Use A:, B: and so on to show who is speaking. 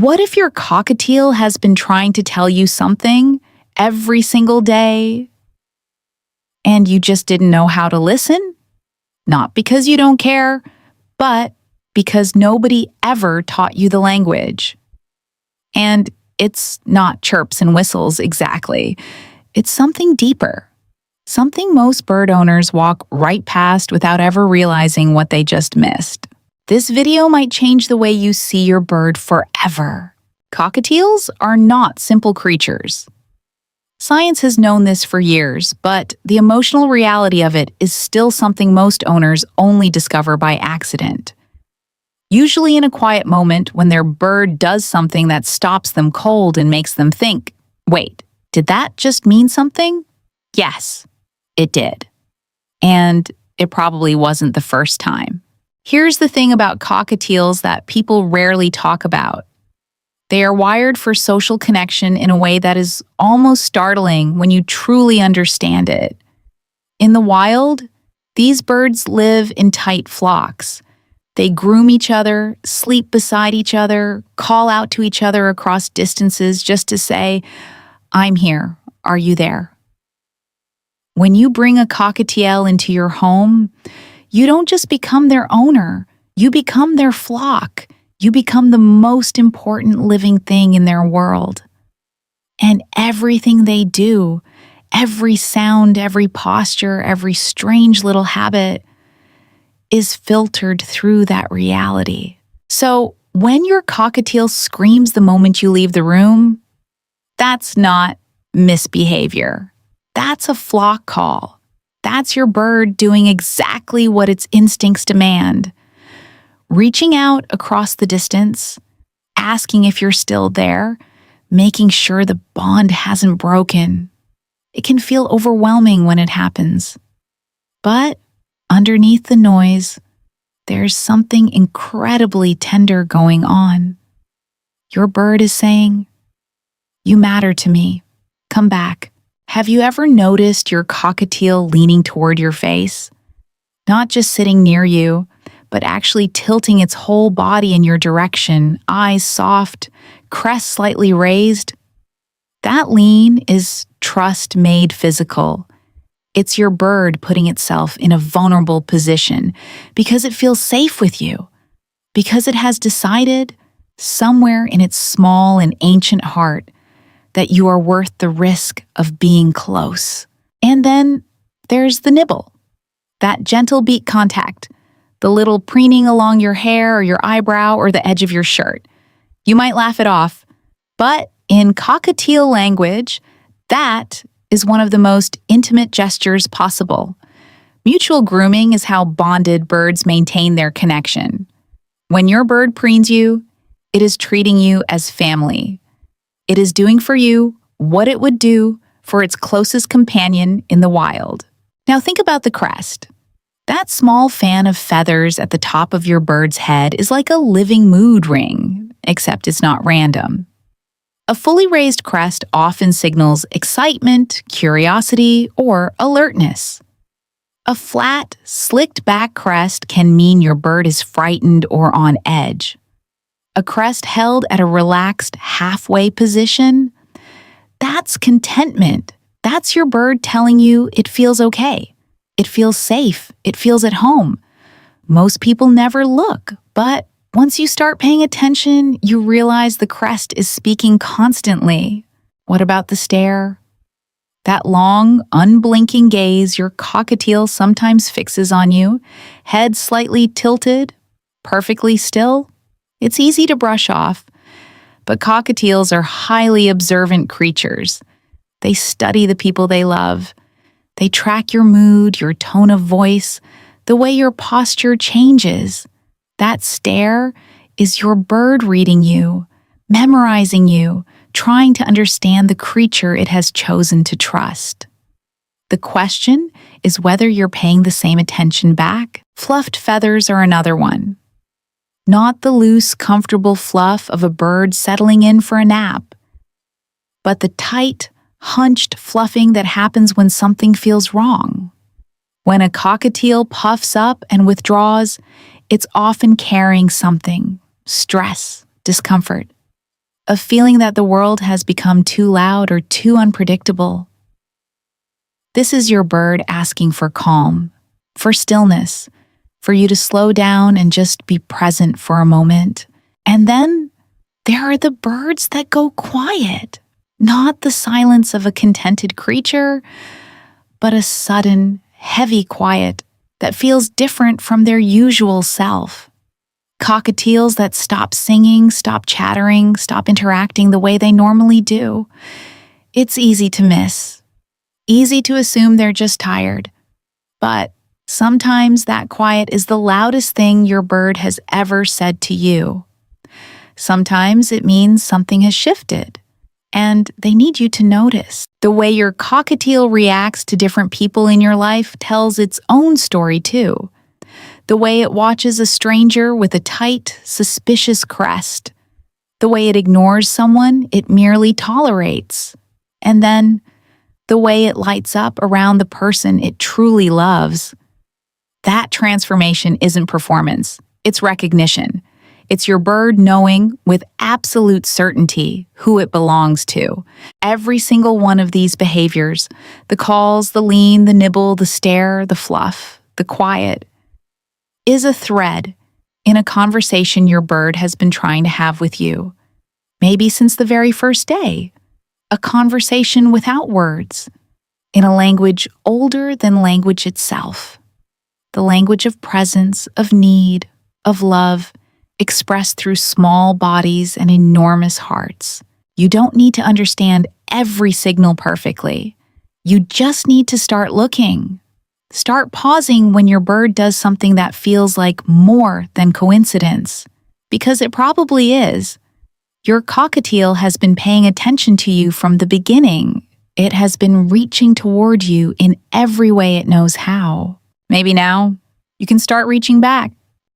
A: What if your cockatiel has been trying to tell you something every single day and you just didn't know how to listen? Not because you don't care, but because nobody ever taught you the language. And it's not chirps and whistles exactly. It's something deeper. Something most bird owners walk right past without ever realizing what they just missed. This video might change the way you see your bird forever. Cockatiels are not simple creatures. Science has known this for years, but the emotional reality of it is still something most owners only discover by accident. Usually in a quiet moment when their bird does something that stops them cold and makes them think, wait, did that just mean something? Yes, it did. And it probably wasn't the first time. Here's the thing about cockatiels that people rarely talk about. They are wired for social connection in a way that is almost startling when you truly understand it. In the wild, these birds live in tight flocks. They groom each other, sleep beside each other, call out to each other across distances just to say, "I'm here. Are you there?" When you bring a cockatiel into your home, you don't just become their owner, you become their flock. You become the most important living thing in their world. And everything they do, every sound, every posture, every strange little habit, is filtered through that reality. So when your cockatiel screams the moment you leave the room, that's not misbehavior. That's a flock call. That's your bird doing exactly what its instincts demand. Reaching out across the distance, asking if you're still there, making sure the bond hasn't broken. It can feel overwhelming when it happens. But underneath the noise, there's something incredibly tender going on. Your bird is saying, "You matter to me. Come back." Have you ever noticed your cockatiel leaning toward your face? Not just sitting near you, but actually tilting its whole body in your direction, eyes soft, crest slightly raised. That lean is trust made physical. It's your bird putting itself in a vulnerable position because it feels safe with you, because it has decided, somewhere in its small and ancient heart, that you are worth the risk of being close. And then there's the nibble, that gentle beak contact, the little preening along your hair or your eyebrow or the edge of your shirt. You might laugh it off, but in cockatiel language, that is one of the most intimate gestures possible. Mutual grooming is how bonded birds maintain their connection. When your bird preens you, it is treating you as family. It is doing for you what it would do for its closest companion in the wild. Now think about the crest. That small fan of feathers at the top of your bird's head is like a living mood ring, except it's not random. A fully raised crest often signals excitement, curiosity, or alertness. A flat, slicked-back crest can mean your bird is frightened or on edge. A crest held at a relaxed halfway position, that's contentment. That's your bird telling you it feels okay. It feels safe. It feels at home. Most people never look, but once you start paying attention, you realize the crest is speaking constantly. What about the stare? That long, unblinking gaze your cockatiel sometimes fixes on you, head slightly tilted, perfectly still. It's easy to brush off, but cockatiels are highly observant creatures. They study the people they love. They track your mood, your tone of voice, the way your posture changes. That stare is your bird reading you, memorizing you, trying to understand the creature it has chosen to trust. The question is whether you're paying the same attention back. Fluffed feathers are another one. Not the loose, comfortable fluff of a bird settling in for a nap, but the tight, hunched fluffing that happens when something feels wrong. When a cockatiel puffs up and withdraws, it's often carrying something, stress, discomfort. of feeling that the world has become too loud or too unpredictable. This is your bird asking for calm, for stillness, for you to slow down and just be present for a moment. And then there are the birds that go quiet, not the silence of a contented creature, but a sudden, heavy quiet that feels different from their usual self. Cockatiels that stop singing, stop chattering, stop interacting the way they normally do. It's easy to miss. Easy to assume they're just tired. But sometimes that quiet is the loudest thing your bird has ever said to you. Sometimes it means something has shifted, and they need you to notice. The way your cockatiel reacts to different people in your life tells its own story too. The way it watches a stranger with a tight, suspicious crest. The way it ignores someone it merely tolerates. And then, the way it lights up around the person it truly loves. That transformation isn't performance, it's recognition. It's your bird knowing with absolute certainty who it belongs to. Every single one of these behaviors, the calls, the lean, the nibble, the stare, the fluff, the quiet, is a thread in a conversation your bird has been trying to have with you. Maybe since the very first day. A conversation without words, in a language older than language itself. The language of presence, of need, of love, expressed through small bodies and enormous hearts. You don't need to understand every signal perfectly. You just need to start looking. Start pausing when your bird does something that feels like more than coincidence, because it probably is. Your cockatiel has been paying attention to you from the beginning. It has been reaching toward you in every way it knows how. Maybe now you can start reaching back.